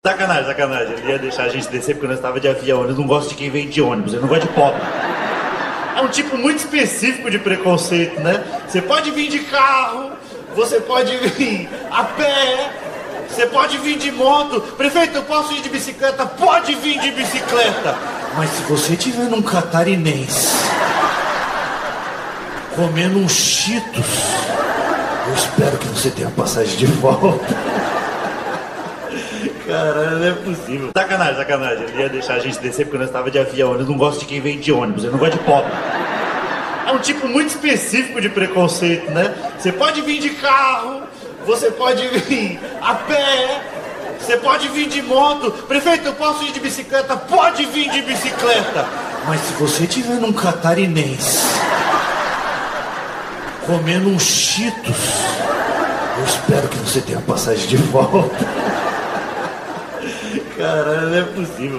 Sacanagem, sacanagem. Ele ia deixar a gente descer porque nós estava de avião. Eles não gostam de quem vem de ônibus, eles não gostam de pobre. É um tipo muito específico de preconceito, né? Você pode vir de carro, você pode vir a pé, você pode vir de moto. Prefeito, eu posso ir de bicicleta? Pode vir de bicicleta. Mas se você tiver num catarinense comendo um Cheetos, eu espero que você tenha passagem de volta. Caralho, não é possível. Sacanagem, sacanagem. Ele ia deixar a gente descer porque nós estava de avião. Eles não gostam de quem vem de ônibus, eles não gostam de pobre. É um tipo muito específico de preconceito, né? Você pode vir de carro, você pode vir a pé, você pode vir de moto. Prefeito, eu posso ir de bicicleta? Pode vir de bicicleta. Mas se você tiver num catarinense comendo um Cheetos, eu espero que você tenha passagem de volta. Caralho, não é possível.